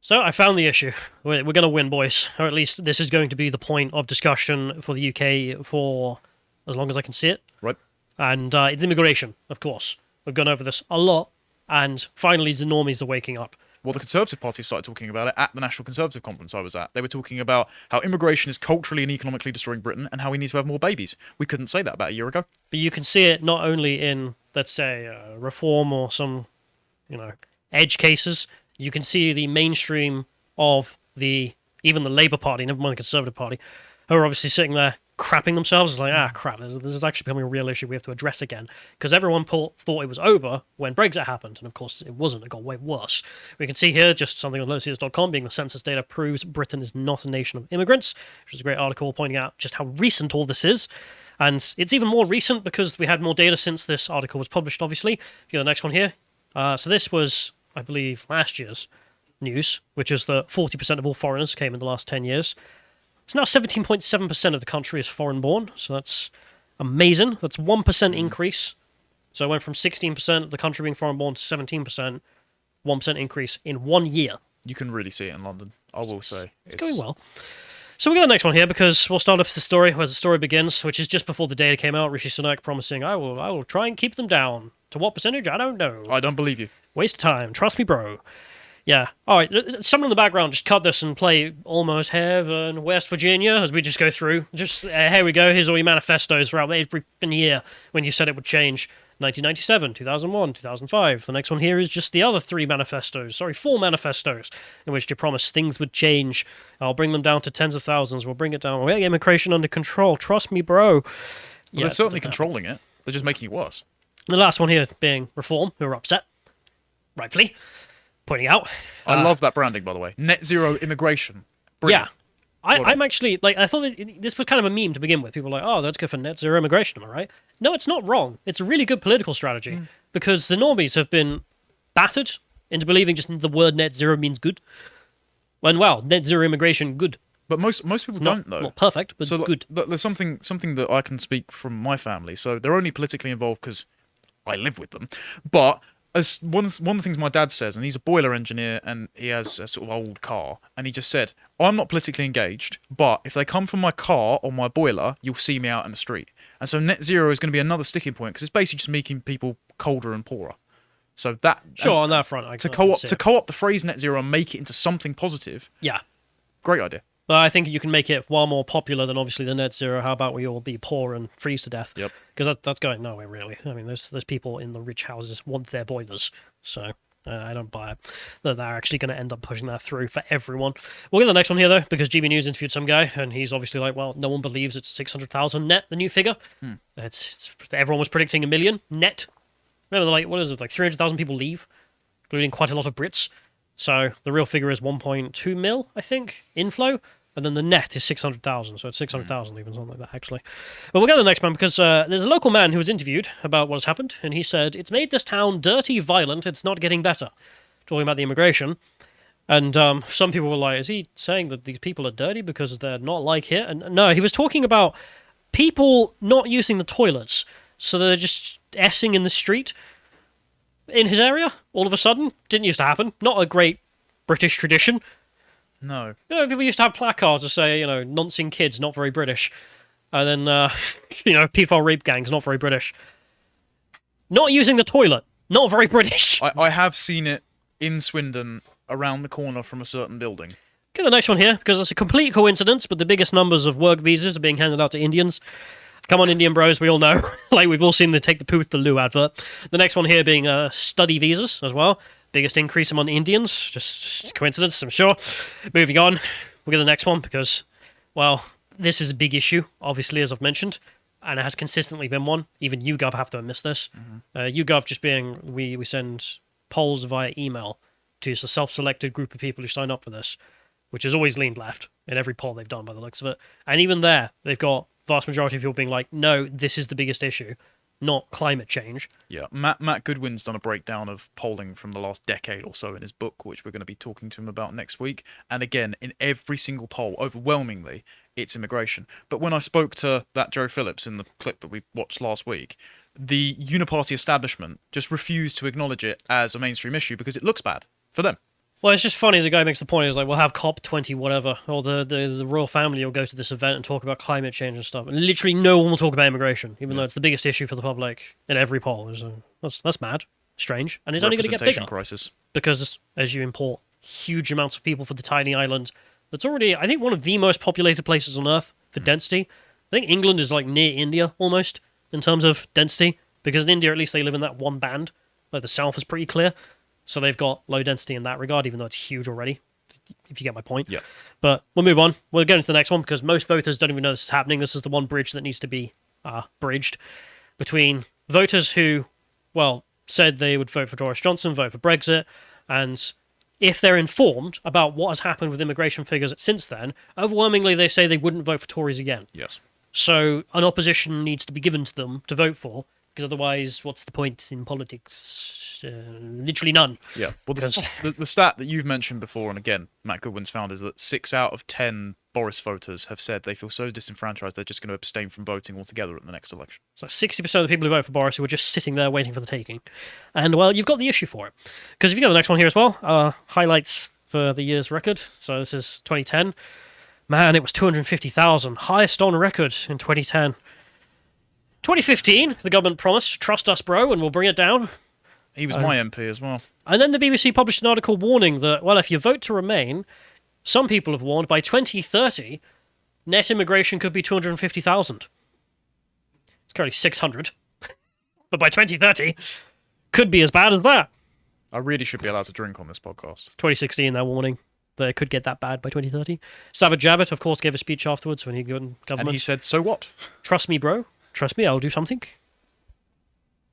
So I found the issue. We're going to win, boys. Or at least this is going to be the point of discussion for the UK for as long as I can see it. Right. And it's immigration, of course. We've gone over this a lot. And finally, the normies are waking up. Well, the Conservative Party started talking about it at the National Conservative Conference I was at. They were talking about how immigration is culturally and economically destroying Britain and how we need to have more babies. We couldn't say that about a year ago. But you can see it not only in, let's say, reform or some, edge cases. You can see the mainstream of even the Labour Party, never mind the Conservative Party, who are obviously sitting there crapping themselves. It's like, crap, this is actually becoming a real issue we have to address again. Because everyone thought it was over when Brexit happened, and of course it wasn't. It got way worse. We can see here just something on lotus.com, being the census data proves Britain is not a nation of immigrants, which is a great article pointing out just how recent all this is. And it's even more recent because we had more data since this article was published, obviously. If you go to the next one here. So this was, I believe, last year's news, which is that 40% of all foreigners came in the last 10 years. So now 17.7% of the country is foreign-born, so that's amazing. That's 1% increase. So it went from 16% of the country being foreign-born to 17%, 1% increase in 1 year. You can really see it in London, I will say. It's going well. So we got the next one here because we'll start off the story where the story begins, which is just before the data came out. Rishi Sunak promising, I will try and keep them down. To what percentage? I don't know. I don't believe you. Waste of time. Trust me, bro. Yeah. All right. Someone in the background, just cut this and play Almost Heaven, West Virginia, as we just go through. Just, here we go. Here's all your manifestos throughout every year when you said it would change. 1997, 2001, 2005. The next one here is just the other four manifestos in which you promised things would change. I'll bring them down to tens of thousands. We'll bring it down. We'll get immigration under control. Trust me, bro. Well, they're certainly controlling it. They're just making it worse. And the last one here being Reform, who are upset, rightfully, pointing out. I love that branding, by the way. Net zero immigration. Brilliant. Yeah. I'm actually, I thought that this was kind of a meme to begin with. People were like, oh, let's go for net zero immigration, am I right? No, it's not wrong. It's a really good political strategy because the normies have been battered into believing just the word net zero means good. When, well, net zero immigration, good. But most people don't, though. Not perfect, but it's good. There's something that I can speak from my family. So they're only politically involved because I live with them. But as one of the things my dad says, and he's a boiler engineer and he has a sort of old car, and he just said, I'm not politically engaged, but if they come from my car or my boiler, you'll see me out in the street. And so net zero is going to be another sticking point because it's basically just making people colder and poorer. So that on that front, to co-opt the phrase net zero and make it into something positive. Yeah, great idea. But I think you can make it far more popular than obviously the net zero. How about we all be poor and freeze to death? Yep. Because that's going nowhere really. I mean, there's people in the rich houses want their boilers, so I don't buy it. That they're actually going to end up pushing that through for everyone. We'll get the next one here though, because GB News interviewed some guy, and he's obviously like, well, no one believes it's 600,000 net, the new figure. It's everyone was predicting 1 million net. Remember, like, what is it? Like 300,000 people leave, including quite a lot of Brits. So the real figure is 1.2 mil, I think, inflow. And then the net is 600,000, so it's 600,000 even, something like that, actually. But we'll go to the next one, because there's a local man who was interviewed about what has happened, and he said, it's made this town dirty, violent, it's not getting better. Talking about the immigration. And some people were like, is he saying that these people are dirty because they're not like here? And no, he was talking about people not using the toilets, so they're just essing in the street in his area, all of a sudden. Didn't used to happen. Not a great British tradition. No. People used to have placards that say, noncing kids, not very British. And then, pedophile rape gangs, not very British. Not using the toilet, not very British. I have seen it in Swindon around the corner from a certain building. Get the next one here, because it's a complete coincidence, but the biggest numbers of work visas are being handed out to Indians. Come on, Indian bros, we all know. Like, we've all seen the Take the Poo with the Loo advert. The next one here being study visas as well. Biggest increase among Indians. Just coincidence, I'm sure. Moving on. We'll get the next one because, well, this is a big issue, obviously, as I've mentioned, and it has consistently been one. Even YouGov have to admit this. YouGov just being, we send polls via email to a self-selected group of people who sign up for this, which has always leaned left in every poll they've done by the looks of it. And even there, they've got vast majority of people being like, no, this is the biggest issue, not climate change. Yeah, Matt Goodwin's done a breakdown of polling from the last decade or so in his book, which we're going to be talking to him about next week. And again, in every single poll, overwhelmingly, it's immigration. But when I spoke to that Joe Phillips in the clip that we watched last week, the uniparty establishment just refused to acknowledge it as a mainstream issue because it looks bad for them. Well, it's just funny. The guy makes the point. He's like, "We'll have COP 20, whatever, or the royal family will go to this event and talk about climate change and stuff." And literally, no one will talk about immigration, even though it's the biggest issue for the public in every poll. So that's mad, strange, and it's only going to get Representation bigger crisis. because as you import huge amounts of people for the tiny island, that's already, I think, one of the most populated places on Earth for density. I think England is like near India almost in terms of density, because in India at least they live in that one band. Like the south is pretty clear. So they've got low density in that regard, even though it's huge already, if you get my point. Yeah. But we'll move on. We'll go into the next one because most voters don't even know this is happening. This is the one bridge that needs to be bridged between voters who, well, said they would vote for Boris Johnson, vote for Brexit, and if they're informed about what has happened with immigration figures since then, overwhelmingly they say they wouldn't vote for Tories again. Yes. So an opposition needs to be given to them to vote for, because otherwise, what's the point in politics? Literally none. Yeah. Well, the stat that you've mentioned before, and again, Matt Goodwin's found, is that 6 out of 10 Boris voters have said they feel so disenfranchised they're just going to abstain from voting altogether at the next election. So 60% of the people who vote for Boris who were just sitting there waiting for the taking. And, well, you've got the issue for it. Because if you go to the next one here as well, highlights for the year's record. So this is 2010. Man, it was 250,000. Highest on record in 2010. 2015, the government promised, trust us, bro, and we'll bring it down. He was my MP as well. And then the BBC published an article warning that, well, if you vote to remain, some people have warned by 2030, net immigration could be 250,000. It's currently 600. But by 2030, could be as bad as that. I really should be allowed to drink on this podcast. It's 2016, they're warning that it could get that bad by 2030. Sajid Javid, of course, gave a speech afterwards when he got in government. And he said, so what? Trust me, bro. Trust me, I'll do something.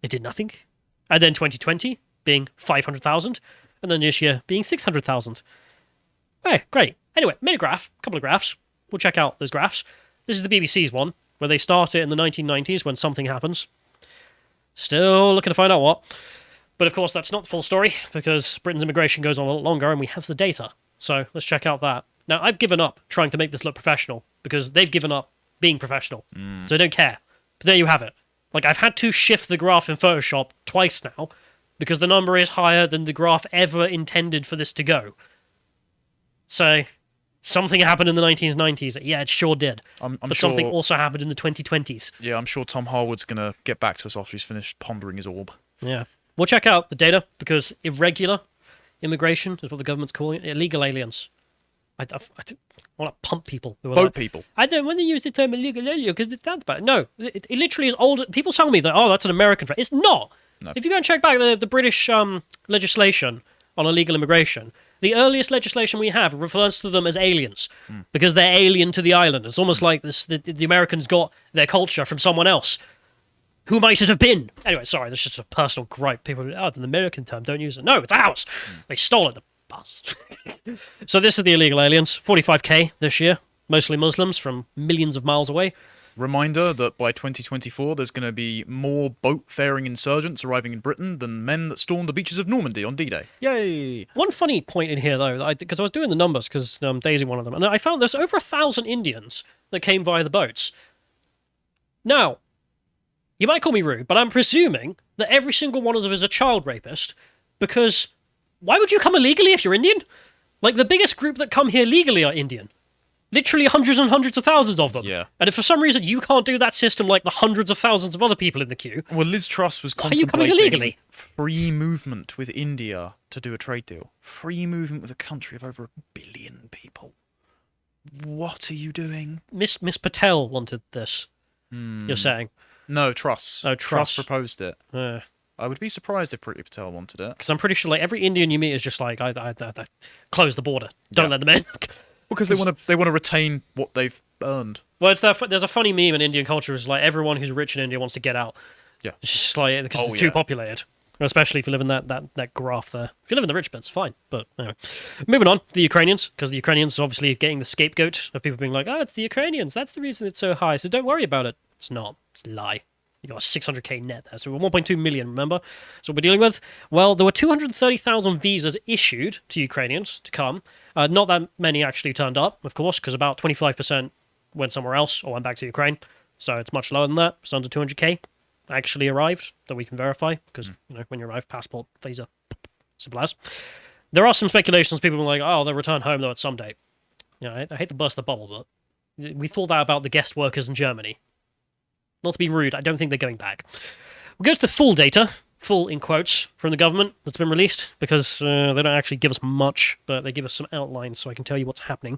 It did nothing. And then 2020 being 500,000, and then this year being 600,000. Hey, great. Anyway, made a graph, a couple of graphs. We'll check out those graphs. This is the BBC's one, where they start it in the 1990s when something happens. Still looking to find out what. But of course, that's not the full story, because Britain's immigration goes on a lot longer, and we have the data. So let's check out that. Now, I've given up trying to make this look professional, because they've given up being professional. So I don't care. But there you have it. Like, I've had to shift the graph in Photoshop twice now, because the number is higher than the graph ever intended for this to go. So, something happened in the 1990s. Yeah, it sure did. I'm but sure, something also happened in the 2020s. Yeah, I'm sure Tom Harwood's going to get back to us after he's finished pondering his orb. Yeah. We'll check out the data, because irregular immigration is what the government's calling it. Illegal aliens. I want to pump people. Who are Boat like, people. I don't want to use the term illegal alien because it's that bad. No, it literally is old. People tell me that, oh, that's an American phrase. It's not. No. If you go and check back the British legislation on illegal immigration, the earliest legislation we have refers to them as aliens because they're alien to the island. It's almost like this, the Americans got their culture from someone else. Who might it have been? Anyway, sorry, that's just a personal gripe. People, oh, it's an American term, don't use it. No, it's ours. They stole it, the bus. So this is the illegal aliens, 45k this year, mostly Muslims from millions of miles away. Reminder that by 2024, there's going to be more boat-faring insurgents arriving in Britain than men that stormed the beaches of Normandy on D-Day. Yay! One funny point in here, though, because I was doing the numbers, because Daisy one of them, and I found there's over 1,000 Indians that came via the boats. Now, you might call me rude, but I'm presuming that every single one of them is a child rapist, because why would you come illegally if you're Indian? Like, the biggest group that come here legally are Indian. Literally hundreds and hundreds of thousands of them. Yeah. And if for some reason you can't do that system like the hundreds of thousands of other people in the queue, Well, Liz Truss was why are you coming contemplating illegally? free movement with India to do a trade deal. Free movement with a country of over 1 billion people. What are you doing? Miss Patel wanted this, you're saying. No, Truss. Oh, Truss. proposed it. I would be surprised if Priti Patel wanted it. Because I'm pretty sure like every Indian you meet is just like, I close the border. Don't let them in. Because they want to retain what they've earned. Well, there's a funny meme in Indian culture. It's like everyone who's rich in India wants to get out. Yeah. It's just like, because it's too populated. Especially if you live in that graph there. If you live in the rich bits, fine. But anyway. Moving on, the Ukrainians. Because the Ukrainians are obviously getting the scapegoat of people being like, oh, it's the Ukrainians. That's the reason it's so high. So don't worry about it. It's not. It's a lie. You got a 600k net there. So we're 1.2 million, remember? So what we're dealing with? Well, there were 230,000 visas issued to Ukrainians to come. Not that many actually turned up, of course, because about 25% went somewhere else or went back to Ukraine. So it's much lower than that. It's under 200k actually arrived that we can verify because, when you arrive, passport, visa, simple as. There are some speculations. People are like, oh, they'll return home though at some date. I hate to burst the bubble, but we thought that about the guest workers in Germany. Not to be rude, I don't think they're going back. We'll go to the full data, full in quotes, from the government that's been released, because they don't actually give us much, but they give us some outlines so I can tell you what's happening.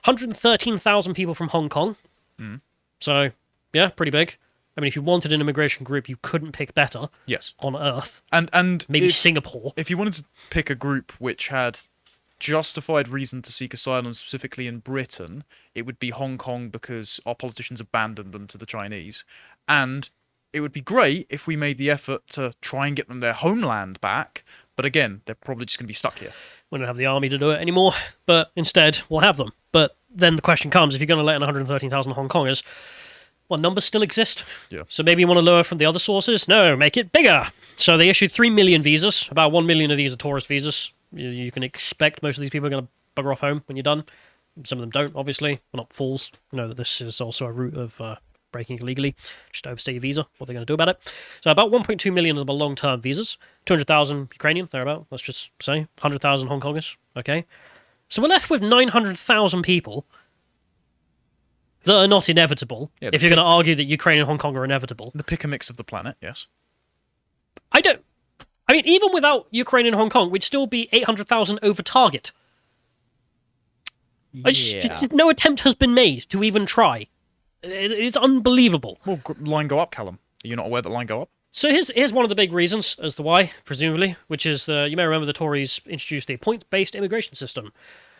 113,000 people from Hong Kong. So, yeah, pretty big. I mean, if you wanted an immigration group, you couldn't pick better. Yes. On Earth. And maybe Singapore. If you wanted to pick a group which had justified reason to seek asylum specifically in Britain, it would be Hong Kong because our politicians abandoned them to the Chinese. And it would be great if we made the effort to try and get them their homeland back. But again, they're probably just going to be stuck here. We don't have the army to do it anymore, but instead we'll have them. But then the question comes, if you're going to let in 113,000 Hong Kongers, what numbers still exist? Yeah. So maybe you want to lower from the other sources? No, make it bigger. So they issued 3 million visas. About 1 million of these are tourist visas. You can expect most of these people are going to bugger off home when you're done. Some of them don't, obviously. We're not fools. We know that this is also a route of breaking illegally. Just overstay your visa. What are they going to do about it? So about 1.2 million of them are long-term visas. 200,000 Ukrainian, thereabout. Let's just say 100,000 Hong Kongers. Okay. So we're left with 900,000 people that are not inevitable. Yeah, if you're going to argue that Ukraine and Hong Kong are inevitable. The pick a mix of the planet, yes. I mean, even without Ukraine and Hong Kong, we'd still be 800,000 over target. Yeah. No attempt has been made to even try. It's unbelievable. Well, line go up, Callum. Are you not aware that line go up? So here's one of the big reasons as to why, presumably, which is you may remember the Tories introduced a points-based immigration system.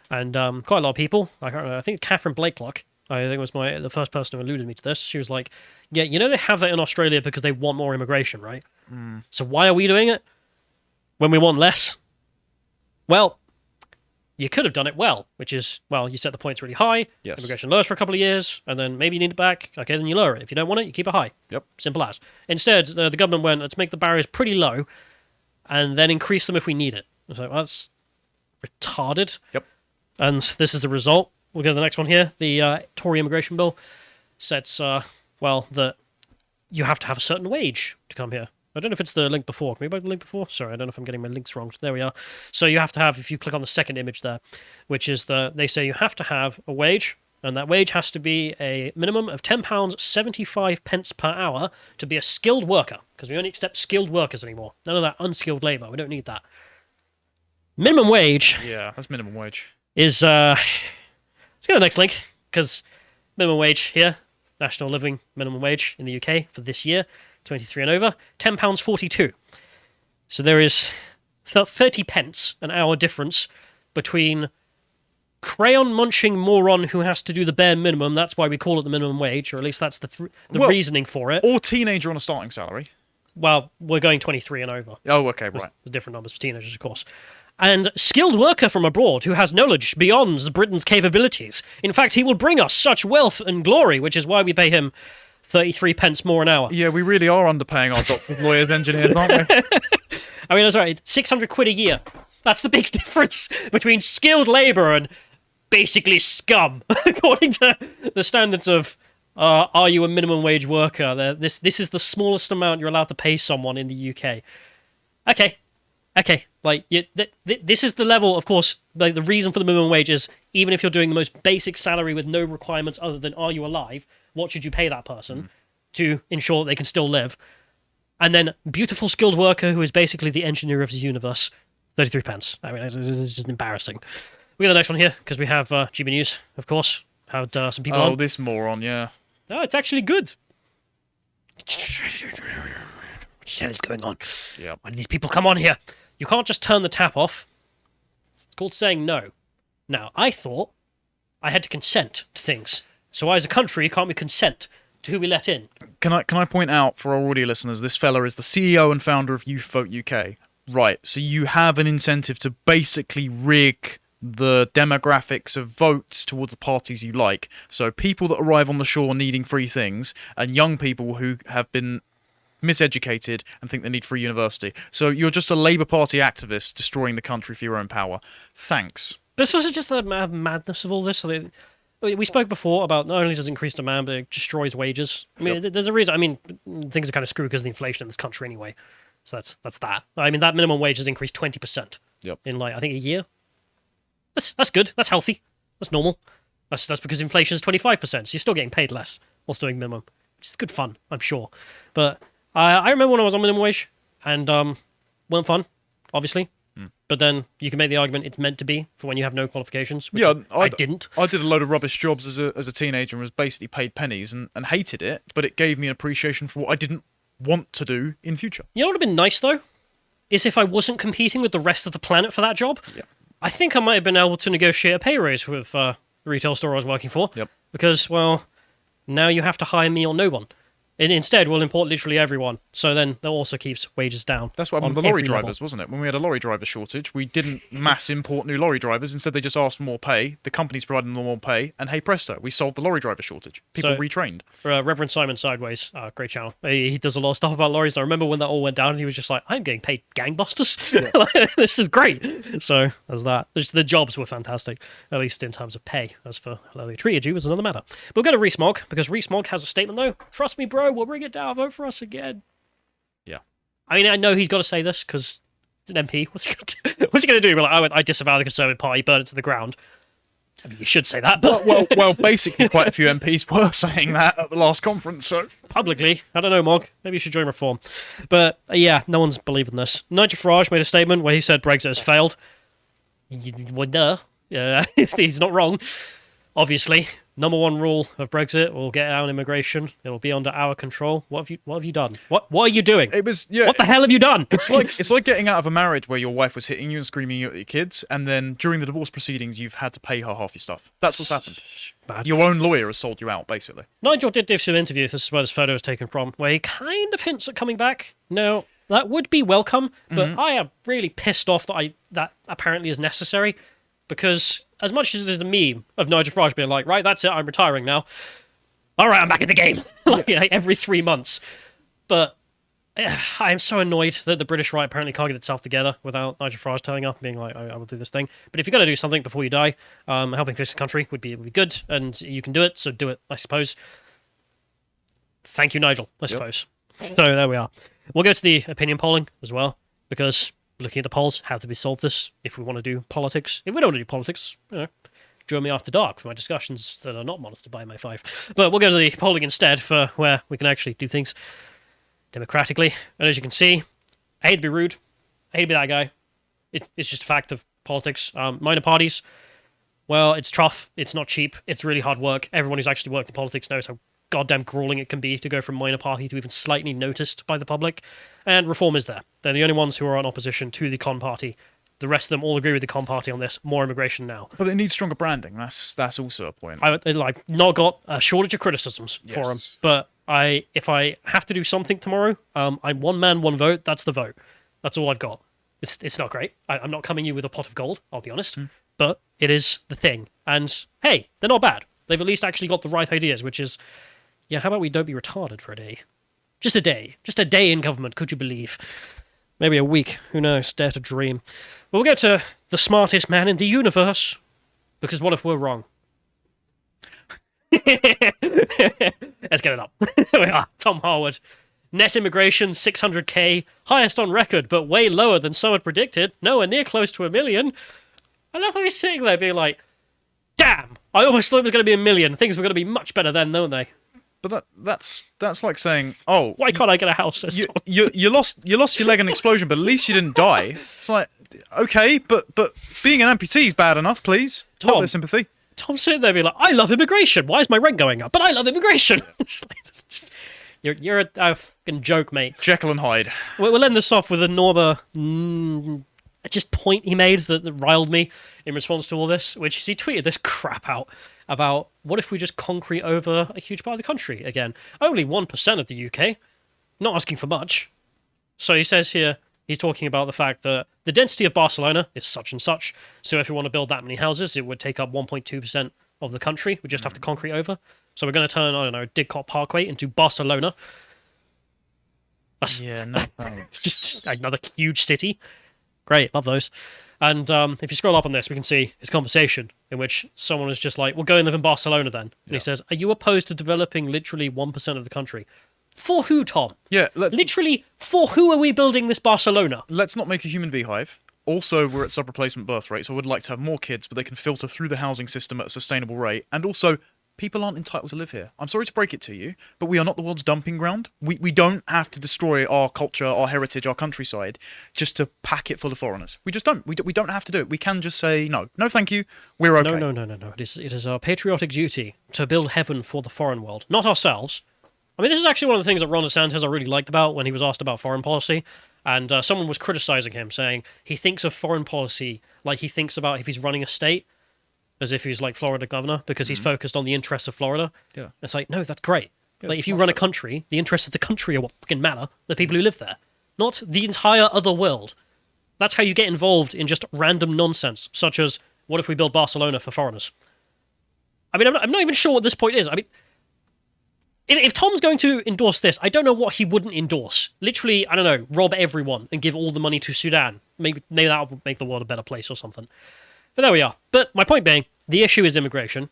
And quite a lot of people, I think Catherine Blakelock, I think was the first person who alluded me to this. She was like, yeah, they have that in Australia because they want more immigration, right? So why are we doing it when we want less? Well, you could have done it well, which is, well, you set the points really high, yes. Immigration lowers for a couple of years, and then maybe you need it back, okay, then you lower it. If you don't want it, you keep it high. Yep. Simple as. Instead, the government went, let's make the barriers pretty low, and then increase them if we need it. So that's retarded. Yep. And this is the result. We'll go to the next one here. The Tory immigration bill sets, that you have to have a certain wage to come here. I don't know if it's the link before. Can we go back to the link before? Sorry, I don't know if I'm getting my links wrong. There we are. So you have to have, if you click on the second image there, which is they say you have to have a wage, and that wage has to be a minimum of £10.75 per hour to be a skilled worker, because we only accept skilled workers anymore. None of that unskilled labour. We don't need that. Minimum wage. Yeah, that's minimum wage. Is, let's go to the next link, because minimum wage here, national living minimum wage in the UK for this year, 23 and over, £10.42. So there is 30 pence an hour difference between crayon-munching moron who has to do the bare minimum, that's why we call it the minimum wage, or at least that's the reasoning for it. Or teenager on a starting salary. Well, we're going 23 and over. Oh, okay, right. There's different numbers for teenagers, of course. And skilled worker from abroad who has knowledge beyond Britain's capabilities. In fact, he will bring us such wealth and glory, which is why we pay him 33 pence more an hour. Yeah, we really are underpaying our doctors, lawyers, engineers, aren't we? I mean, I'm sorry, it's 600 quid a year. That's the big difference between skilled labour and basically scum, according to the standards of are you a minimum wage worker? This is the smallest amount you're allowed to pay someone in the UK. Okay, like this is the level, of course, like the reason for the minimum wage is even if you're doing the most basic salary with no requirements other than are you alive, what should you pay that person to ensure that they can still live? And then beautiful skilled worker who is basically the engineer of the universe, 33 pence. I mean, it's just embarrassing. We got the next one here because we have GB News, of course. Had some people on. Oh, this moron, yeah. No, it's actually good. What the hell is going on? Yeah. Why did these people come on here? You can't just turn the tap off. It's called saying no. Now, I thought I had to consent to things. So as a country, can't we consent to who we let in? Can I point out for our audio listeners, this fella is the CEO and founder of Youth Vote UK. Right, so you have an incentive to basically rig the demographics of votes towards the parties you like. So people that arrive on the shore needing free things, and young people who have been miseducated and think they need free university. So you're just a Labour Party activist destroying the country for your own power. Thanks. But it's also just the madness of all this. So we spoke before about not only does it increase demand, but it destroys wages. I mean, there's a reason. I mean, things are kind of screwed because of the inflation in this country anyway. So that's that. I mean, that minimum wage has increased 20%. Yep. in like I think a year. That's good. That's healthy. That's normal. That's because inflation is 25%, so you're still getting paid less whilst doing minimum, which is good fun, I'm sure. But I remember when I was on minimum wage, and weren't fun, obviously. But then you can make the argument it's meant to be for when you have no qualifications, which I didn't. I did a load of rubbish jobs as a teenager and was basically paid pennies and hated it, but it gave me an appreciation for what I didn't want to do in future. You know what would have been nice, though? Is if I wasn't competing with the rest of the planet for that job. Yeah. I think I might have been able to negotiate a pay raise with the retail store I was working for. Yep. Because, well, now you have to hire me or no one. And instead, we'll import literally everyone. So then that also keeps wages down. That's what happened with the lorry drivers, wasn't it? When we had a lorry driver shortage, we didn't mass import new lorry drivers. Instead, they just asked for more pay. The companies provided them more pay. And hey presto, we solved the lorry driver shortage. People retrained. Reverend Simon Sideways, great channel. He does a lot of stuff about lorries. I remember when that all went down, he was just like, I'm getting paid gangbusters. Yeah. This is great. So there's that. The jobs were fantastic, at least in terms of pay. As for how they treated you was another matter. But we'll go to Rees-Mogg, because Rees-Mogg has a statement, though. Trust me, bro, we'll bring it down. Vote for us again. Yeah. I mean, I know he's got to say this, because it's an MP. What's he going to do? Like, I disavow the Conservative Party, burn it to the ground. I mean, you should say that, but... well, basically, quite a few MPs were saying that at the last conference, so... Publicly. I don't know, Mogg. Maybe you should join Reform. But, yeah, no one's believing this. Nigel Farage made a statement where he said Brexit has failed. Well, duh. Yeah, he's not wrong. Obviously, number one rule of Brexit will get out immigration. It'll be under our control. What have you done? What are you doing? What the hell have you done? It's like getting out of a marriage where your wife was hitting you and screaming at your kids, and then during the divorce proceedings, you've had to pay her half your stuff. That's what's happened. Bad. Your own lawyer has sold you out, basically. Nigel did do some interview. This is where this photo was taken from, where he kind of hints at coming back. Now, that would be welcome, but I am really pissed off that apparently is necessary, because as much as there's the meme of Nigel Farage being like, right, that's it, I'm retiring now. All right, I'm back in the game. like every 3 months. But I am so annoyed that the British right apparently can't get itself together without Nigel Farage turning up and being like, I will do this thing. But if you're going to do something before you die, helping fix the country would be good, and you can do it, so do it, I suppose. Thank you, Nigel, I suppose. So there we are. We'll go to the opinion polling as well, because looking at the polls, how do we solve this if we want to do politics? If we don't want to do politics, join me after dark for my discussions that are not monitored by MA5. But we'll go to the polling instead for where we can actually do things democratically. And as you can see, I hate to be rude, I hate to be that guy. It's just a fact of politics. Minor parties, well, it's tough, it's not cheap, it's really hard work. Everyone who's actually worked in politics knows how goddamn grueling it can be to go from minor party to even slightly noticed by the public. And Reform is there. They're the only ones who are in opposition to the Con Party. The rest of them all agree with the Con Party on this. More immigration now. But it needs stronger branding. That's also a point. I've not got a shortage of criticisms for them. But if I have to do something tomorrow, I'm one man, one vote. That's the vote. That's all I've got. It's not great. I'm not coming you with a pot of gold, I'll be honest. But it is the thing. And hey, they're not bad. They've at least actually got the right ideas, which is, yeah, how about we don't be retarded for a day? Just a day. Just a day in government, could you believe? Maybe a week. Who knows? Dare to dream. But we'll go to the smartest man in the universe. Because what if we're wrong? Let's get it up. There we are. Tom Harwood. Net immigration, 600k. Highest on record, but way lower than some had predicted. Nowhere near close to 1 million. I love how he's sitting there being like, damn, I almost thought it was going to be 1 million. Things were going to be much better then, don't they? But that's like saying, oh, why can't I get a house? You lost your leg in an explosion, but at least you didn't die. It's like, okay, but being an amputee is bad enough, please. Tom, their sympathy. Tom's sitting there being like, I love immigration. Why is my rent going up? But I love immigration. You're a fucking joke, mate. Jekyll and Hyde. We'll end this off with a Norma just point he made that riled me in response to all this, which is he tweeted this crap out about what if we just concrete over a huge part of the country again? Only 1% of the UK, not asking for much. So he says here, he's talking about the fact that the density of Barcelona is such and such, so if we want to build that many houses, it would take up 1.2% of the country. We just have to concrete over. So we're going to turn, I don't know, Didcot Parkway into Barcelona. That's no thanks. just another huge city. Great, love those. And if you scroll up on this, we can see his conversation in which someone is just like, well, go and live in Barcelona then. And he says, are you opposed to developing literally 1% of the country? For who, Tom? Yeah, literally, for who are we building this Barcelona? Let's not make a human beehive. Also, we're at sub-replacement birth rate, so I would like to have more kids, but they can filter through the housing system at a sustainable rate. And also, people aren't entitled to live here. I'm sorry to break it to you, but we are not the world's dumping ground. We don't have to destroy our culture, our heritage, our countryside just to pack it full of foreigners. We just don't. We don't have to do it. We can just say no. No, thank you. We're okay. No. It is our patriotic duty to build heaven for the foreign world, not ourselves. I mean, this is actually one of the things that Ron DeSantis I really liked about when he was asked about foreign policy. And someone was criticizing him, saying he thinks of foreign policy like he thinks about if he's running a state, as if he's like Florida governor, because he's focused on the interests of Florida. Yeah. It's like, no, that's great. Yeah, like, if you run a country, the interests of the country are what fucking matter, the people who live there, not the entire other world. That's how you get involved in just random nonsense, such as, what if we build Barcelona for foreigners? I mean, I'm not even sure what this point is. I mean, if Tom's going to endorse this, I don't know what he wouldn't endorse. Literally, I don't know, rob everyone and give all the money to Sudan. Maybe that will make the world a better place or something. But there we are. But my point being, the issue is immigration.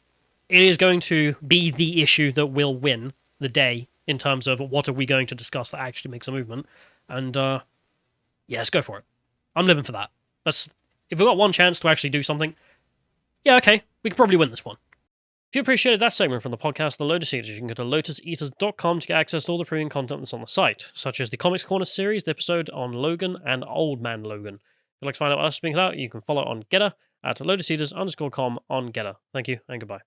It is going to be the issue that will win the day in terms of what are we going to discuss that actually makes a movement. And, yeah, let's go for it. I'm living for that. If we've got one chance to actually do something, yeah, okay, we could probably win this one. If you appreciated that segment from the podcast, The Lotus Eaters, you can go to lotuseaters.com to get access to all the premium content that's on the site, such as the Comics Corner series, the episode on Logan, and Old Man Logan. If you'd like to find out what else is being out, you can follow on Getter at lotuseaters_com on Getter. Thank you, and goodbye.